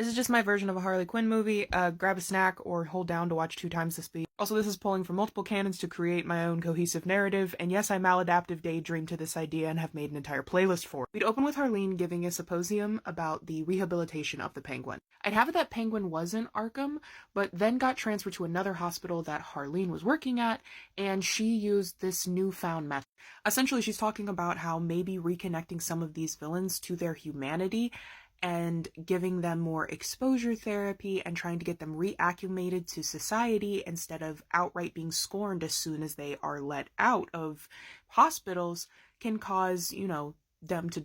This is just my version of a Harley Quinn movie. Grab a snack or hold down to watch 2 times the speed. Also, this is pulling from multiple canons to create my own cohesive narrative, and yes, I maladaptive daydream to this idea and have made an entire playlist for it. We'd open with Harleen giving a symposium about the rehabilitation of the Penguin. I'd have it that Penguin was in Arkham, but then got transferred to another hospital that Harleen was working at, and she used this newfound method. Essentially, she's talking about how maybe reconnecting some of these villains to their humanity and giving them more exposure therapy and trying to get them reacclimated to society instead of outright being scorned as soon as they are let out of hospitals can cause, them to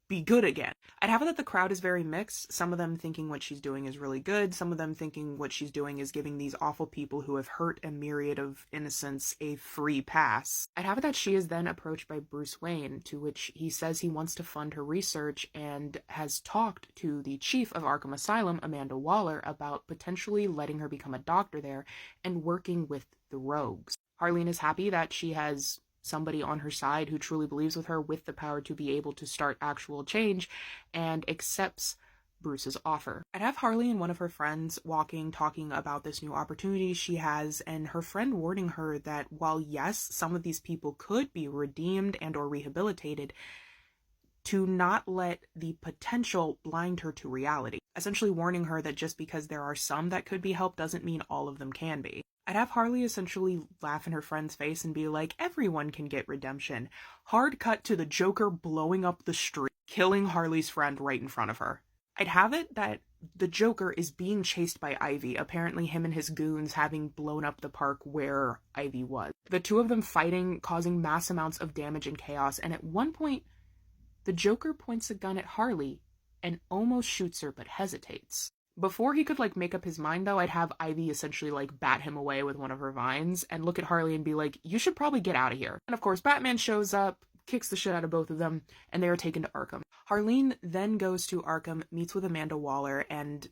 be good again. I'd have it that the crowd is very mixed, some of them thinking what she's doing is really good, some of them thinking what she's doing is giving these awful people who have hurt a myriad of innocents a free pass. I'd have it that she is then approached by Bruce Wayne, to which he says he wants to fund her research and has talked to the chief of Arkham Asylum, Amanda Waller, about potentially letting her become a doctor there and working with the rogues. Harleen is happy that she has somebody on her side who truly believes with her with the power to be able to start actual change and accepts Bruce's offer. I'd have Harley and one of her friends talking about this new opportunity she has, and her friend warning her that while yes, some of these people could be redeemed and or rehabilitated, to not let the potential blind her to reality. Essentially warning her that just because there are some that could be helped doesn't mean all of them can be. I'd have Harley essentially laugh in her friend's face and be like, everyone can get redemption. Hard cut to the Joker blowing up the street, killing Harley's friend right in front of her. I'd have it that the Joker is being chased by Ivy, apparently him and his goons having blown up the park where Ivy was. The two of them fighting, causing mass amounts of damage and chaos, and at one point, the Joker points a gun at Harley and almost shoots her but hesitates. Before he could make up his mind though, I'd have Ivy essentially bat him away with one of her vines and look at Harley and be like, you should probably get out of here. And of course, Batman shows up, kicks the shit out of both of them, and they are taken to Arkham. Harleen then goes to Arkham, meets with Amanda Waller, and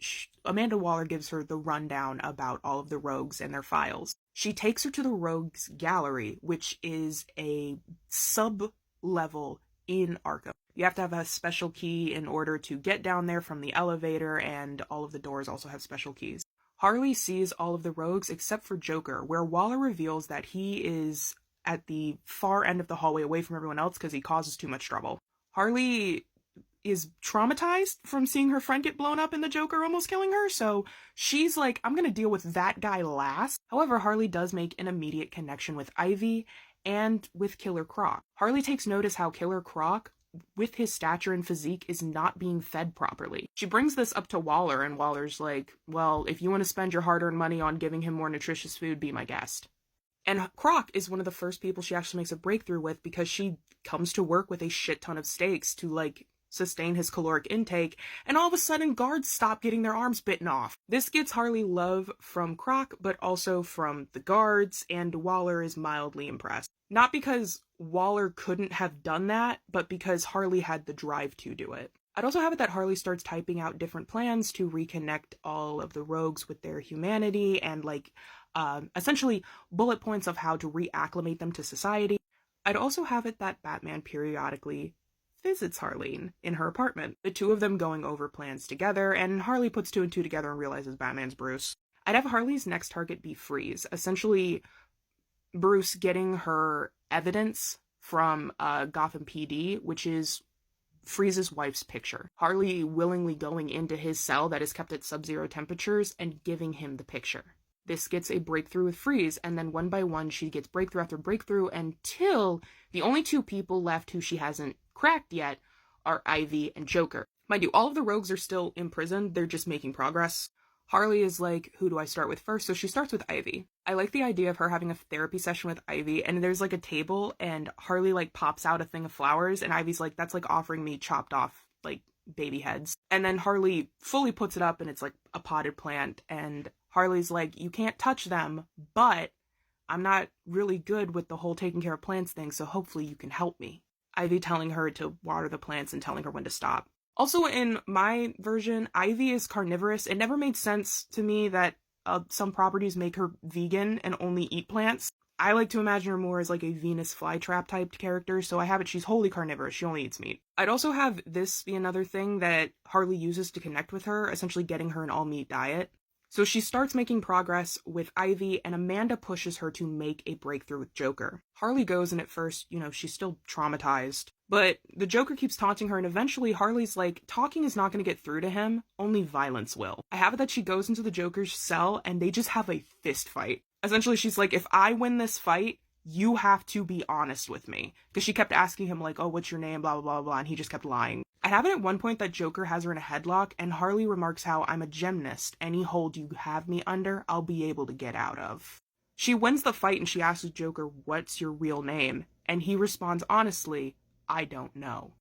Amanda Waller gives her the rundown about all of the rogues and their files. She takes her to the rogues gallery, which is a sub-level in Arkham. You have to have a special key in order to get down there from the elevator, and all of the doors also have special keys. Harley sees all of the rogues except for Joker, where Waller reveals that he is at the far end of the hallway away from everyone else because he causes too much trouble. Harley is traumatized from seeing her friend get blown up and the Joker almost killing her, so she's like, I'm gonna deal with that guy last. However, Harley does make an immediate connection with Ivy and with Killer Croc. Harley takes notice how Killer Croc, with his stature and physique, is not being fed properly. She brings this up to Waller, and Waller's like, well, if you want to spend your hard-earned money on giving him more nutritious food, be my guest. And Croc is one of the first people she actually makes a breakthrough with because she comes to work with a shit ton of steaks to, sustain his caloric intake, and all of a sudden guards stop getting their arms bitten off. This gets Harley love from Croc, but also from the guards, and Waller is mildly impressed. Not because Waller couldn't have done that, but because Harley had the drive to do it. I'd also have it that Harley starts typing out different plans to reconnect all of the rogues with their humanity and essentially bullet points of how to reacclimate them to society. I'd also have it that Batman periodically visits Harleen in her apartment, the two of them going over plans together, and Harley puts 2 and 2 together and realizes Batman's Bruce. I'd have Harley's next target be Freeze, essentially Bruce getting her evidence from Gotham PD, which is Freeze's wife's picture. Harley willingly going into his cell that is kept at sub-zero temperatures and giving him the picture. This gets a breakthrough with Freeze, and then one by one she gets breakthrough after breakthrough until the only 2 people left who she hasn't cracked yet are Ivy and Joker. Mind you, all of the rogues are still imprisoned, they're just making progress. Harley is like, who do I start with first? So she starts with Ivy. I like the idea of her having a therapy session with Ivy, and there's a table, and Harley pops out a thing of flowers, and Ivy's like, that's offering me chopped off baby heads. And then Harley fully puts it up, and it's a potted plant, and Harley's like, you can't touch them, but I'm not really good with the whole taking care of plants thing, so hopefully you can help me. Ivy telling her to water the plants and telling her when to stop. Also, in my version, Ivy is carnivorous. It never made sense to me that some properties make her vegan and only eat plants. I like to imagine her more as like a Venus flytrap type character, so I have it she's wholly carnivorous, she only eats meat. I'd also have this be another thing that Harley uses to connect with her, essentially getting her an all-meat diet. So she starts making progress with Ivy, and Amanda pushes her to make a breakthrough with Joker. Harley goes, and at first, she's still traumatized. But the Joker keeps taunting her, and eventually Harley's like, talking is not going to get through to him, only violence will. I have it that she goes into the Joker's cell, and they just have a fist fight. Essentially, she's like, if I win this fight, you have to be honest with me. Because she kept asking him, like, oh, what's your name, blah, blah, blah, blah, and he just kept lying. I have it at one point that Joker has her in a headlock, and Harley remarks how I'm a gymnast. Any hold you have me under, I'll be able to get out of. She wins the fight, and she asks Joker, what's your real name? And he responds honestly, I don't know.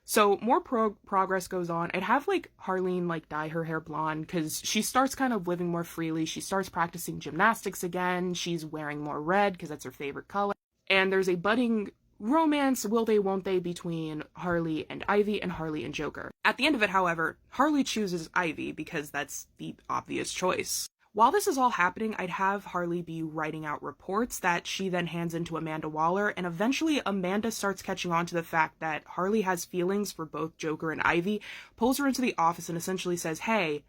So more progress goes on. I'd have like Harleen like dye her hair blonde because she starts kind of living more freely. She starts practicing gymnastics again. She's wearing more red because that's her favorite color. And there's a budding romance, will they, won't they, between Harley and Ivy and Harley and Joker. At the end of it, however, Harley chooses Ivy because that's the obvious choice. While this is all happening, I'd have Harley be writing out reports that she then hands into Amanda Waller, and eventually Amanda starts catching on to the fact that Harley has feelings for both Joker and Ivy, pulls her into the office and essentially says, hey,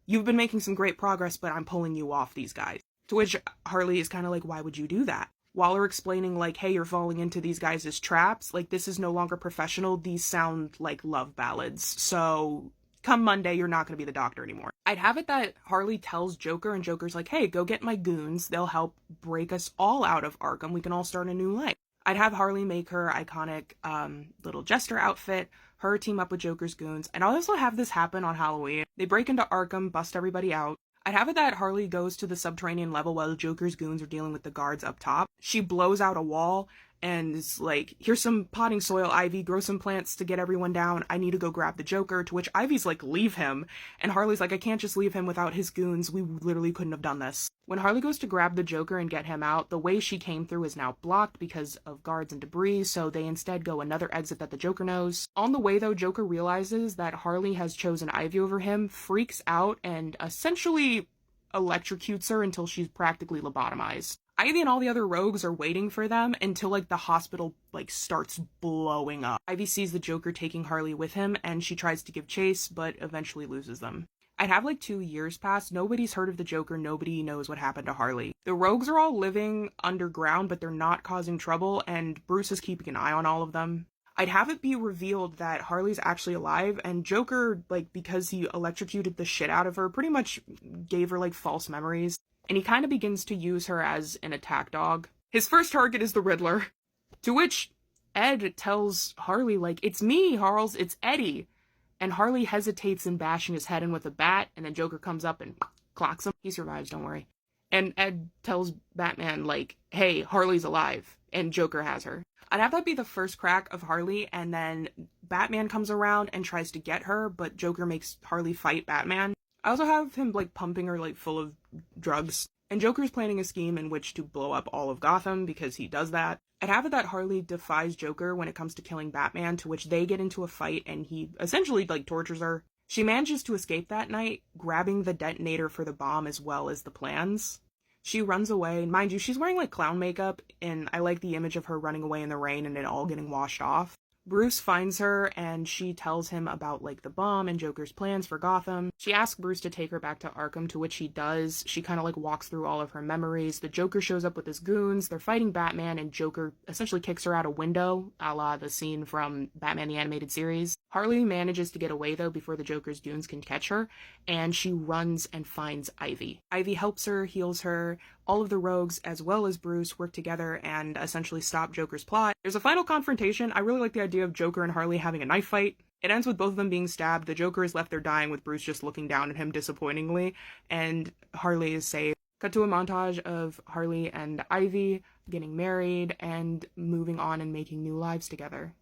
you've been making some great progress, but I'm pulling you off these guys. To which Harley is kind of like, why would you do that? Waller explaining like, hey, you're falling into these guys' traps, like this is no longer professional, these sound like love ballads, so come Monday, you're not going to be the doctor anymore. I'd have it that Harley tells Joker, and Joker's like, hey, go get my goons. They'll help break us all out of Arkham. We can all start a new life. I'd have Harley make her iconic little jester outfit, her team up with Joker's goons, and I'll also have this happen on Halloween. They break into Arkham, bust everybody out. I'd have it that Harley goes to the subterranean level while the Joker's goons are dealing with the guards up top. She blows out a wall and is like, here's some potting soil, Ivy, grow some plants to get everyone down. I need to go grab the Joker, to which Ivy's like, leave him. And Harley's like, I can't just leave him without his goons. We literally couldn't have done this. When Harley goes to grab the Joker and get him out, the way she came through is now blocked because of guards and debris, so they instead go another exit that the Joker knows. On the way, though, Joker realizes that Harley has chosen Ivy over him, freaks out, and essentially electrocutes her until she's practically lobotomized. Ivy and all the other rogues are waiting for them until, like, the hospital, like, starts blowing up. Ivy sees the Joker taking Harley with him, and she tries to give chase, but eventually loses them. I'd have, like, 2 years pass. Nobody's heard of the Joker. Nobody knows what happened to Harley. The rogues are all living underground, but they're not causing trouble, and Bruce is keeping an eye on all of them. I'd have it be revealed that Harley's actually alive, and Joker, like, because he electrocuted the shit out of her, pretty much gave her, like, false memories. And he kind of begins to use her as an attack dog. His first target is the Riddler, to which Ed tells Harley, like, it's me, Harles, it's Eddie. And Harley hesitates in bashing his head in with a bat, and then Joker comes up and clocks him. He survives, don't worry. And Ed tells Batman, like, hey, Harley's alive, and Joker has her. I'd have that be the first crack of Harley, and then Batman comes around and tries to get her, but Joker makes Harley fight Batman. I also have him, like, pumping her, like, full of drugs. And Joker's planning a scheme in which to blow up all of Gotham, because he does that. I'd have it that Harley defies Joker when it comes to killing Batman, to which they get into a fight, and he essentially, like, tortures her. She manages to escape that night, grabbing the detonator for the bomb as well as the plans. She runs away. Mind you, she's wearing, like, clown makeup, and I like the image of her running away in the rain and it all getting washed off. Bruce finds her, and she tells him about, like, the bomb and Joker's plans for Gotham. She asks Bruce to take her back to Arkham, to which he does. She kind of, like, walks through all of her memories. The Joker shows up with his goons. They're fighting Batman, and Joker essentially kicks her out a window, a la the scene from Batman the Animated Series. Harley manages to get away, though, before the Joker's goons can catch her, and she runs and finds Ivy. Ivy helps her, heals her. All of the rogues, as well as Bruce, work together and essentially stop Joker's plot. There's a final confrontation. I really like the idea of Joker and Harley having a knife fight. It ends with both of them being stabbed. The Joker is left there dying, with Bruce just looking down at him disappointingly, and Harley is saved. Cut to a montage of Harley and Ivy getting married and moving on and making new lives together.